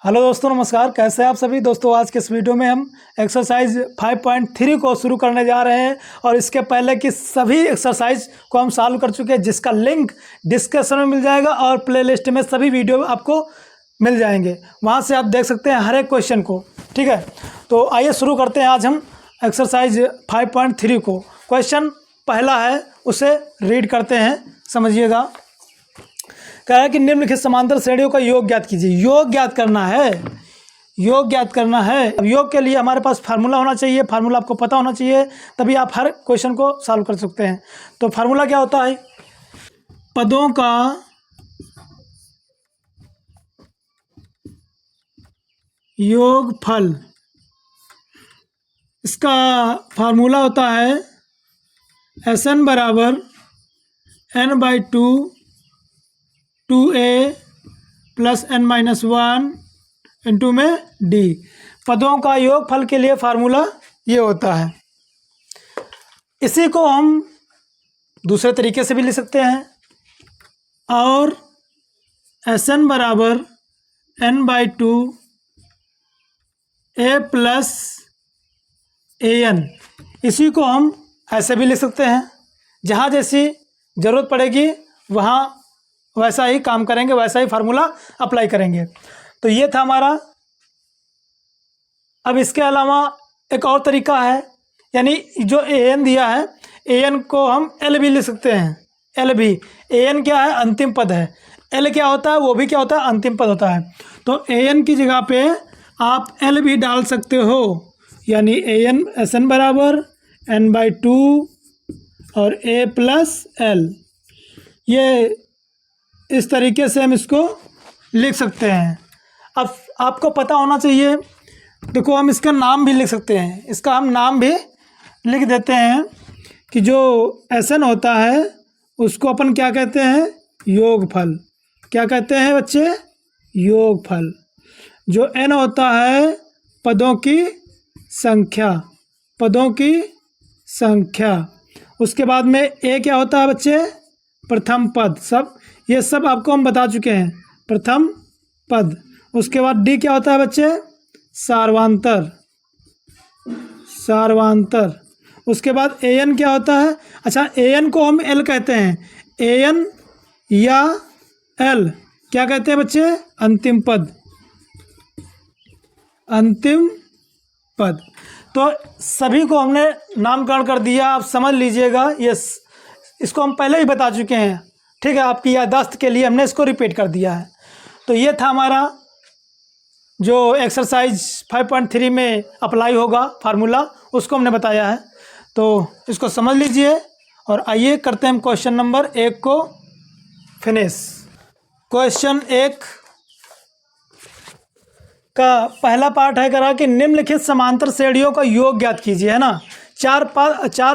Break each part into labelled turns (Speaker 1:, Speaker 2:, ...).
Speaker 1: Hello दोस्तों, नमस्कार। कैसे हैं आप सभी दोस्तों। आज के इस वीडियो में हम एक्सरसाइज 5.3 को शुरू करने जा रहे हैं और इसके पहले की सभी एक्सरसाइज को हम सॉल्व कर चुके हैं, जिसका लिंक डिस्क्रिप्शन में मिल जाएगा और प्लेलिस्ट में सभी वीडियो आपको मिल जाएंगे। वहां से आप देख सकते हैं हर एक क्वेश्चन को। ठीक है, तो आइए शुरू करते हैं आज हम एक्सरसाइज 5.3 को। क्वेश्चन पहला है, उसे रीड करते हैं, समझिएगा। कह रहा है कि निम्नलिखित समांतर श्रेणियों का योग ज्ञात कीजिए। योग ज्ञात करना है, योग ज्ञात करना है। अब योग के लिए हमारे पास फार्मूला होना चाहिए, फार्मूला आपको पता होना चाहिए, तभी आप हर क्वेश्चन को सॉल्व कर सकते हैं। तो फार्मूला क्या होता है? पदों का योगफल, इसका फार्मूला होता है Sn बराबर n/2 2a plus n-1 into में d। पदों का योगफल के लिए फार्मूला ये होता है। इसी को हम दूसरे तरीके से भी लिख सकते हैं, और Sn बराबर n/2 a प्लस an, इसी को हम ऐसे भी लिख सकते हैं। जहाँ जैसी ज़रूरत पड़ेगी वहाँ वैसा ही काम करेंगे, वैसा ही फार्मूला अप्लाई करेंगे। तो ये था हमारा। अब इसके अलावा एक और तरीका है, यानी जो an दिया है, an को हम l भी लिख सकते हैं। l भी, an क्या है? अंतिम पद है। l क्या होता है? वो भी क्या होता है? अंतिम पद होता है। तो an की जगह पे आप l भी डाल सकते हो, यानी Sn बराबर n/2 और a प्लस l। ये इस तरीके से हम इसको लिख सकते हैं। अब आपको पता होना चाहिए, देखो हम इसका नाम भी लिख सकते हैं। इसका हम नाम भी लिख देते हैं कि जो Sn होता है उसको अपन क्या कहते हैं? योगफल। क्या कहते हैं बच्चे? योगफल। जो n होता है पदों की संख्या, पदों की संख्या। उसके बाद में a क्या होता है बच्चे? प्रथम पद। सब ये सब आपको हम बता चुके हैं, प्रथम पद। उसके बाद d क्या होता है बच्चे? सार्वांतर, सार्वांतर। उसके बाद an क्या होता है? अच्छा, an को हम l कहते हैं। an या l क्या कहते हैं बच्चे? अंतिम पद, अंतिम पद। तो सभी को हमने नामकरण कर दिया। आप समझ लीजिएगा, ये इसको हम पहले ही बता चुके हैं। ठीक है, आपकी याददाश्त के लिए हमने इसको रिपीट कर दिया है। तो ये था हमारा जो एक्सरसाइज 5.3 में अप्लाई होगा फार्मूला, उसको हमने बताया है। तो इसको समझ लीजिए और आइए करते हैं हम क्वेश्चन नंबर 1 को फिनिश। क्वेश्चन 1 का पहला पार्ट है, करा कि निम्नलिखित समांतर श्रेणियों का योग ज्ञात कीजिए, है ना। चार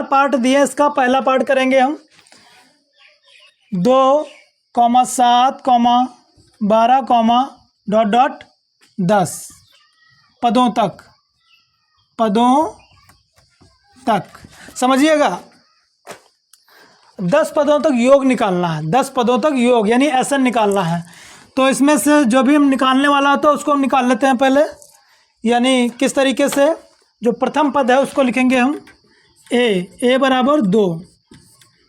Speaker 1: पार्ट दिए, इसका पहला पार्ट करेंगे हम 2, 7, 12, .10 पदों तक, पदों तक। समझिएगा, 10 पदों तक योग निकालना है। 10 पदों तक योग यानी Sn निकालना है। तो इसमें से जो भी हम निकालने वाला होता है उसको हम निकाल लेते हैं पहले। यानी किस तरीके से? जो प्रथम पद है उसको लिखेंगे हम a बराबर 2।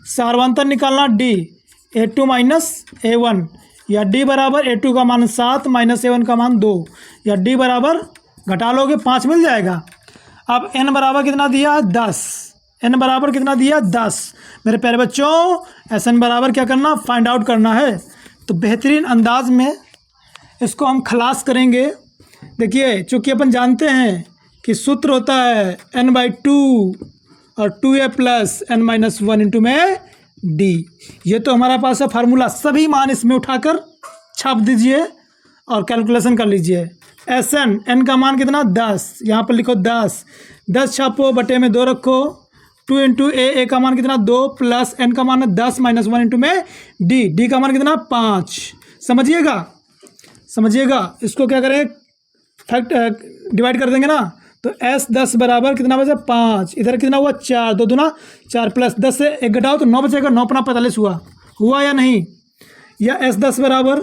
Speaker 1: सार्वांतर निकालना d, a2 माइनस a1, या d बराबर a2 का मान 7 माइनस a1 का मान 2, या d बराबर घटा लोगे 5 मिल जाएगा। अब n बराबर कितना दिया? 10। n बराबर कितना दिया? 10। मेरे प्यारे बच्चों, Sn बराबर क्या करना? फाइंड आउट करना है। तो बेहतरीन अंदाज में इसको हम खलास करेंगे। देखिए, चूँकि अपन जानते हैं कि सूत्र होता है n/2 और 2a प्लस n-1 इंटू में d। ये तो हमारा पास है फार्मूला। सभी मान इसमें उठाकर छाप दीजिए और कैलकुलेशन कर लीजिए। Sn, n का मान कितना? 10। यहाँ पर लिखो 10। 10 छापो, बटे में 2 रखो। 2 इंटू a का मान कितना? 2 प्लस n का मान है 10 माइनस 1 इंटू में d का मान कितना? 5। समझिएगा, समझिएगा। इसको क्या करें? फैक्ट डिवाइड कर देंगे ना। तो S10 बराबर कितना बचा? 5। इधर कितना हुआ? 4। 2 दूना 4 प्लस 10 से 1 घटाओ तो 9 बचेगा। 9 अपना 45 हुआ या नहीं? या S10 बराबर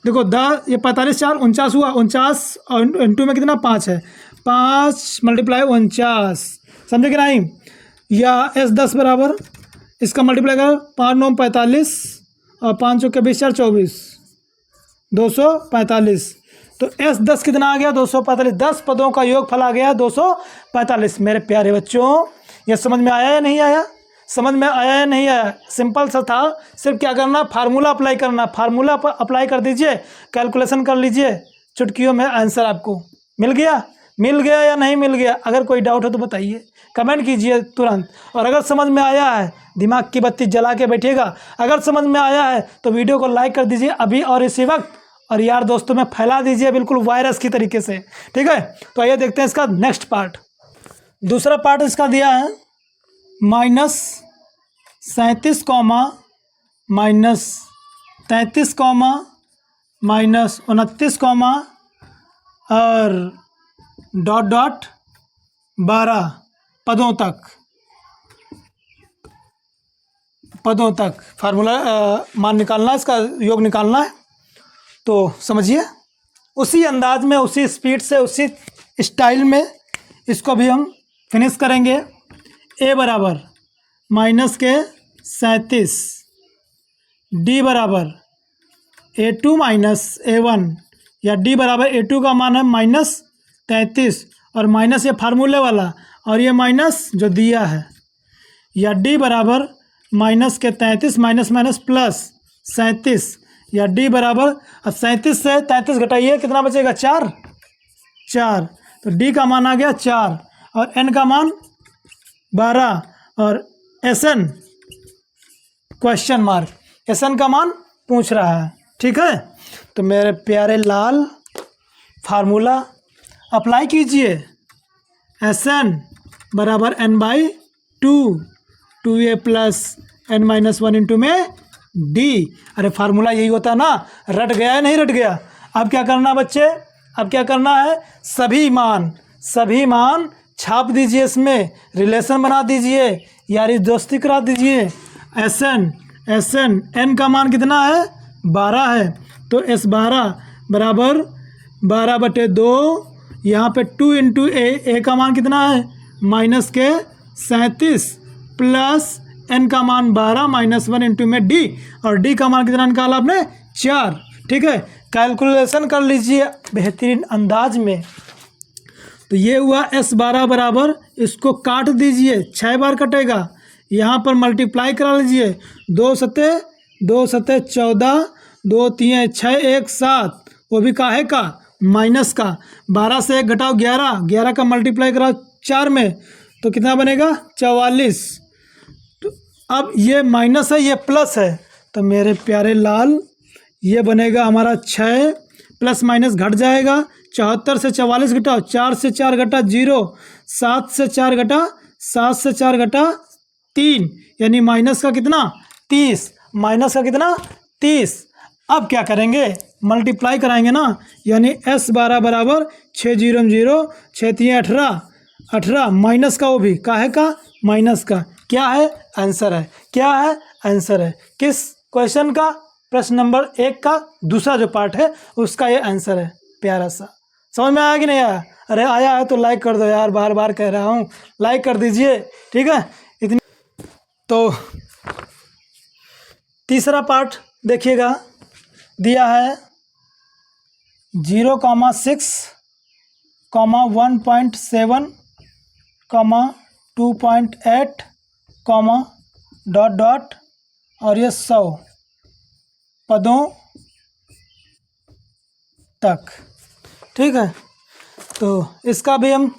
Speaker 1: देखो ये 45 4 49 हुआ, 49 और इंटू में कितना 5 है, 5 मल्टीप्लाई 49, समझे कि नहीं। या S10 बराबर इसका मल्टीप्लाई कर 5 9 45 और 5 चौके 20 4 24 245। तो S10 कितना आ गया 245, 10 पदों का योगफल आ गया 245। मेरे प्यारे बच्चों ये समझ में आया या नहीं आया, समझ में आया या नहीं आया। सिंपल सा था, सिर्फ क्या करना, फार्मूला अप्लाई करना, फार्मूला पर अप्लाई कर दीजिए, कैलकुलेशन कर लीजिए, चुटकियों में आंसर आपको मिल गया या नहीं मिल गया। अगर कोई डाउट हो तो बताइए, कमेंट कीजिए तुरंत। और अगर समझ में आया है दिमाग की बत्ती जला के बैठिएगा, अगर समझ में आया है तो वीडियो को लाइक कर दीजिए अभी और इसी वक्त, और यार दोस्तों में फैला दीजिए बिल्कुल वायरस की तरीके से, ठीक है। तो आइए देखते हैं इसका नेक्स्ट पार्ट। दूसरा पार्ट इसका दिया है -37 -33 -29 और ... 12 पदों तक फार्मूला मान निकालना है, इसका योग निकालना है। तो समझिए उसी अंदाज में, उसी स्पीड से, उसी स्टाइल में इसको भी हम फिनिश करेंगे। A बराबर -37, D बराबर A2 -A1, या D बराबर A2 का मान है -33 और माइनस ये फार्मूले वाला और ये माइनस जो दिया है, या D बराबर -33 माइनस प्लस 37, या D बराबर, अब 37 से 33 घटाइए कितना बचेगा 4, तो D का मान आ गया 4 और N का मान 12 और SN क्वेश्चन मार्क, SN का मान पूछ रहा है, ठीक है। तो मेरे प्यारे लाल फार्मूला अप्लाई कीजिए, SN बराबर N/2, 2A plus N-1 into में D। अरे फार्मूला यही होता है ना, रट गया है नहीं रट गया। अब क्या करना बच्चे, अब क्या करना है, सभी मान छाप दीजिए, इसमें रिलेशन बना दीजिए, यारी दोस्ती करा दीजिए। SN N का मान कितना है 12 है, तो S12 बराबर 12/2, यहाँ पे 2 इंटू A का मान कितना है -37 प्लस N का मान 12 -1 इंटू में D, और D का मान कितना निकाला आपने 4, ठीक है। कैलकुलेशन कर लीजिए बेहतरीन अंदाज में। तो ये हुआ S12 बराबर, इसको काट दीजिए 6 बार कटेगा, यहाँ पर मल्टीप्लाई करा लीजिए, 2 सते 14, 2 3 6 1 7, वो भी काहे का माइनस का, 12 से 1 घटाओ 11 का मल्टीप्लाई कराओ 4 में तो कितना बनेगा 44। तो अब ये माइनस है ये प्लस है, तो मेरे प्यारे लाल ये बनेगा हमारा 6 प्लस माइनस घट जाएगा, 74 से 44 घटाओ, 4 से 4 घटा 0, 7 से 4 घटा 7 से 4 घटा 3, यानी माइनस का कितना 30, माइनस का कितना 30। अब क्या करेंगे, मल्टीप्लाई कराएंगे ना, यानी S12 बराबर 6 0 0 6 3 18 माइनस का, वो भी काहे का माइनस का, क्या है आंसर है, क्या है आंसर है, किस क्वेश्चन का, प्रश्न नंबर 1 का दूसरा जो पार्ट है उसका ये आंसर है। प्यारा सा समझ में आया कि नहीं आया? अरे आया है तो लाइक कर दो यार, बार बार कह रहा हूँ लाइक कर दीजिए, ठीक है। इतनी तो तीसरा पार्ट देखिएगा, दिया है 0,6, 1.7, 2.8, डॉट और ये 100 पदों तक, ठीक है। तो इसका भी हम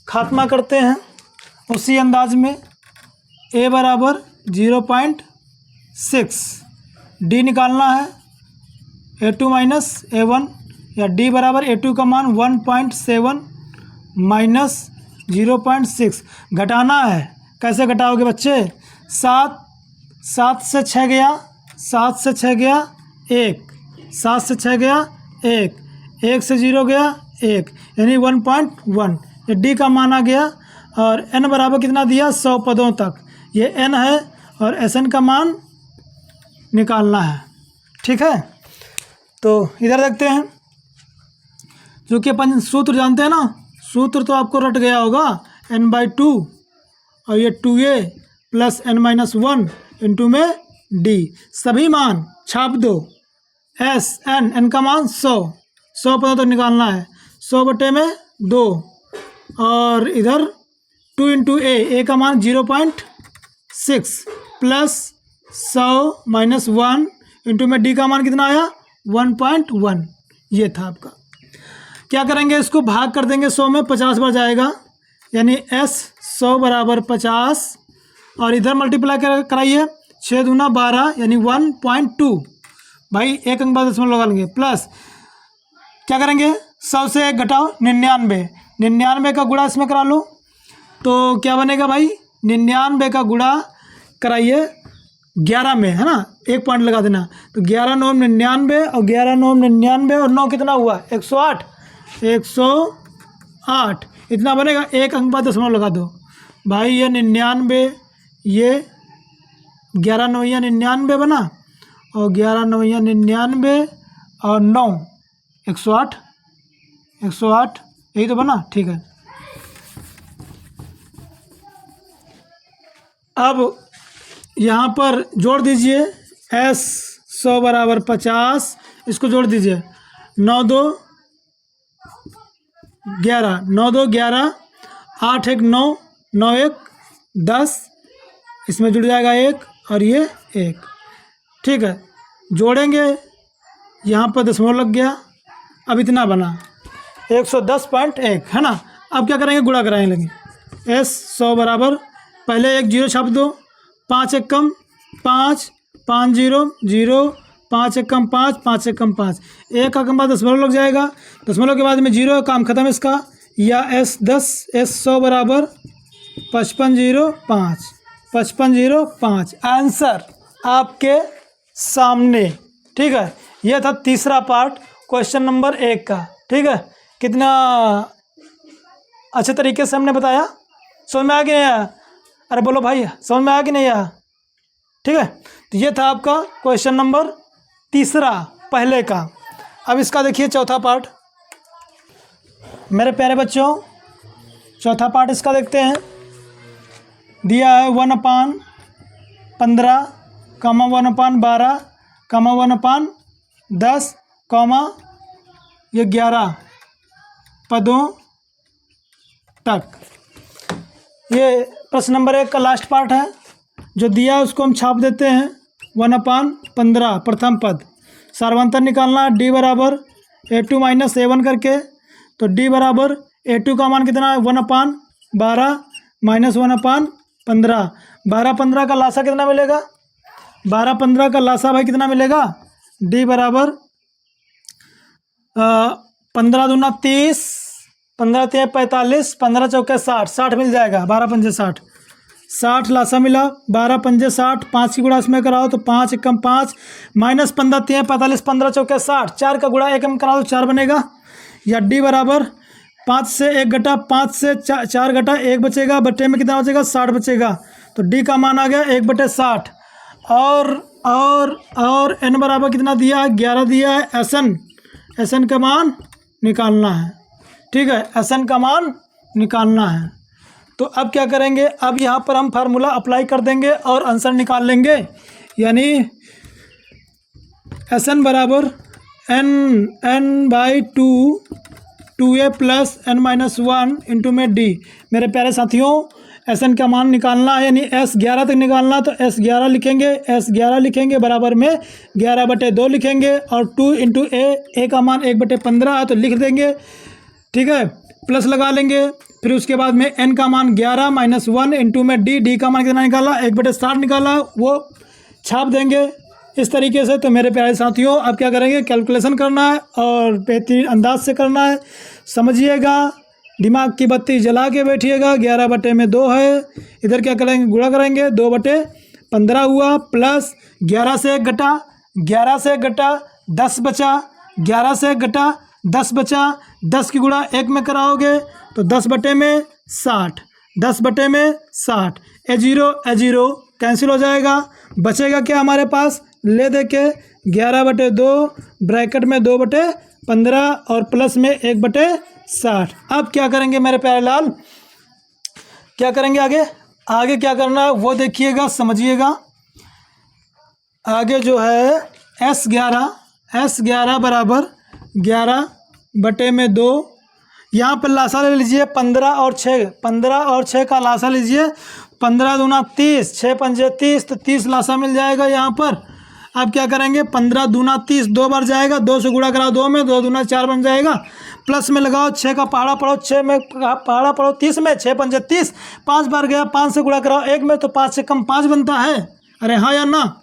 Speaker 1: खात्मा करते हैं उसी अंदाज में। A बराबर 0.6, D निकालना है A2 माइनस A1, या D बराबर A2 का मान 1.7 माइनस 0.6, घटाना है। कैसे घटाओगे बच्चे, 7 से 6 गया, 7 से 6 गया 1, 7 से 6 गया 1, 1 से 0 गया 1, यानी 1.1, ये D का मान आ गया। और N बराबर कितना दिया 100 पदों तक, ये N है और SN का मान निकालना है, ठीक है। तो इधर देखते हैं, जो कि अपन सूत्र जानते हैं ना, सूत्र तो आपको रट गया होगा, n/2 और ये 2a प्लस n-1 इंटू में d। सभी मान छाप दो, n का मान 100 पदों तक निकालना है, 100 बटे में 2, और इधर 2 इंटू a का मान 0.6 प्लस 100 माइनस 1 इंटू में d का मान कितना आया 1.1। ये था आपका। क्या करेंगे, इसको भाग कर देंगे 100 में, 50 बार जाएगा, यानी s 100 बराबर 50, और इधर मल्टीप्लाई कराइए, 6 दूना 12 यानी 1.2, भाई एक अंक बाद दशमलव लगा लेंगे, प्लस क्या करेंगे 100 से 1 घटाओ 99, 99 का गुणा इसमें करा लो, तो क्या बनेगा भाई 99 का गुणा कराइए 11 में, है ना, एक पॉइंट लगा देना, तो 11 9 99 और 11 9 99 और 9 कितना हुआ 108, 108 इतना बनेगा, एक अंक बाद दशमलव लगा दो भाई, ये 99, ये 11 9 99 बना, और 11 9 99 और 9 108, 108 यही तो बना, ठीक है। अब यहाँ पर जोड़ दीजिए, s 100 बराबर 50, इसको जोड़ दीजिए, 9 2 11, 9 2 11, 8 1 9, 9 1 10, इसमें जुड़ जाएगा 1 और ये 1, ठीक है। जोड़ेंगे, यहाँ पर दशमलव लग गया, अब इतना बना 110.1, है ना। अब क्या करेंगे, गुणा कराएंगे, s 100 बराबर, पहले एक 0 छाप दो, 5 1 कम 5, 5 0 0, 5 1 कम 5, 5 1 कम 5, एक का कम बाद दशमलव लग जाएगा, दशमलव के बाद में 0, काम खत्म इसका, या s 100 बराबर 5505, 5505 आंसर आपके सामने, ठीक है। यह था तीसरा पार्ट क्वेश्चन नंबर 1 का, ठीक है। कितना अच्छे तरीके से हमने बताया, समझ में आ गया नहीं आया, अरे बोलो भाई समझ में आया कि नहीं आया, ठीक है। तो ये था आपका क्वेश्चन नंबर तीसरा पहले का। अब इसका देखिए चौथा पार्ट, मेरे प्यारे बच्चों, चौथा पार्ट इसका देखते हैं। दिया है 1/15, 1/12, 1/10, ये 11 पदों तक। ये प्रश्न नंबर 1 का लास्ट पार्ट है, जो दिया है उसको हम छाप देते हैं, 1/15 प्रथम पद, सार्वंतर निकालना है, d बराबर a2 माइनस a1 करके, तो d बराबर a2 का मान कितना है 1/12 माइनस 1/15, 12-15 का लासा कितना मिलेगा, 12-15 का लासा भाई कितना मिलेगा, d बराबर 15 दूना 30, 15 3 45, 15 चौके 60, 60 मिल जाएगा, 12 पंजे 60, 60 लासा मिला, 12 पंजे 60, 5 की गुणा इसमें कराओ तो 5 1 5, माइनस 15 3 45, 15 चौके 60, 4 का गुणा 1 में कराओ तो 4 बनेगा, या d बराबर 5 से 1 घटा, 5 से 4 घटा 1 बचेगा, बटे में कितना बचेगा 60 बचेगा, तो d का मान आ गया 1/60, और n बराबर कितना दिया है 11 दिया है, SN का मान निकालना है, ठीक है, SN का मान निकालना है। तो अब क्या करेंगे, अब यहाँ पर हम फार्मूला अप्लाई कर देंगे और आंसर निकाल लेंगे, यानी SN बराबर n/2 2a plus n-1 into में d। मेरे प्यारे साथियों, SN का मान निकालना है, यानी S 11 तक निकालना, तो S 11 लिखेंगे, S 11 लिखेंगे बराबर में 11/2 लिखेंगे, और 2 इंटू a का मान 1/15 है तो लिख देंगे, ठीक है, प्लस लगा लेंगे, फिर उसके बाद में n का मान 11 माइनस 1 इंटू में d का मान कितना निकाला 1/60 निकाला, वो छाप देंगे इस तरीके से। तो मेरे प्यारे साथियों, अब क्या करेंगे, कैलकुलेशन करना है और बेहतरीन अंदाज से करना है, समझिएगा, दिमाग की बत्ती जला के बैठिएगा। 11/2 है, इधर क्या करेंगे, गुणा करेंगे, 2/15 हुआ, प्लस 11 से 1 घटा, 11 से 1 घटा 10 बचा, 11 से 1 घटा 10 बचा, 10 की गुणा 1 में कराओगे तो 10/60, 10/60, a0 कैंसिल हो जाएगा, बचेगा क्या हमारे पास, ले दे के 11/2 ब्रैकेट में 2/15 और प्लस में 1/60। अब क्या करेंगे मेरे प्यारे लाल, क्या करेंगे आगे? आगे क्या करना है वो देखिएगा, समझिएगा। आगे जो है S11 बराबर 11/2, यहाँ पर लासा ले लीजिए 15 और 6, 15 और 6 का लासा लीजिए, 15 दूना 30, 6 पंजे 30, तो 30 लासा मिल जाएगा यहाँ पर। अब क्या करेंगे, 15 दूना 30 2 बार जाएगा, 2 से गुणा कराओ 2 में, 2 दूना 4 बन जाएगा, प्लस में लगाओ 6 का पहाड़ा पढ़ो, 6 में पहाड़ा पढ़ो 30 में, 6 पंजे 30, 5 बार गया, 5 से गुणा कराओ 1 में, तो 5 से कम 5 बनता है। अरे हाँ या ना?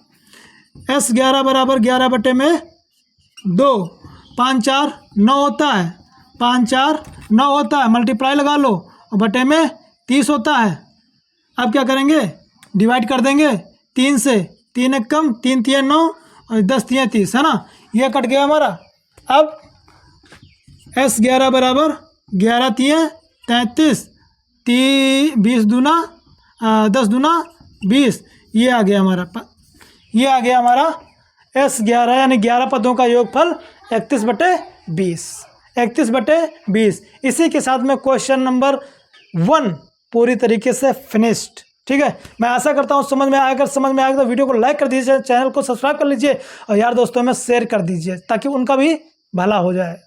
Speaker 1: S11 बराबर 11/2, 5 4 9 होता है, 5 4 9 होता है, मल्टीप्लाई लगा लो और बटे में 30 होता है। अब क्या करेंगे, डिवाइड कर देंगे 3 से, 3 एक कम, 3 3 9 और 10 3 30, है ना? ये कट गया हमारा। अब S11 बराबर 11 3 33, 20 दूना 10 दूना 20, ये आ गया हमारा, ये आ गया हमारा S11 यानी 11 पदों का योगफल 31/20, 31/20। इसी के साथ में क्वेश्चन नंबर 1 पूरी तरीके से फिनिश्ड। ठीक है, मैं आशा करता हूँ समझ में आया। अगर समझ में आएगा तो वीडियो को लाइक कर दीजिए, चैनल को सब्सक्राइब कर लीजिए और यार दोस्तों में शेयर कर दीजिए ताकि उनका भी भला हो जाए।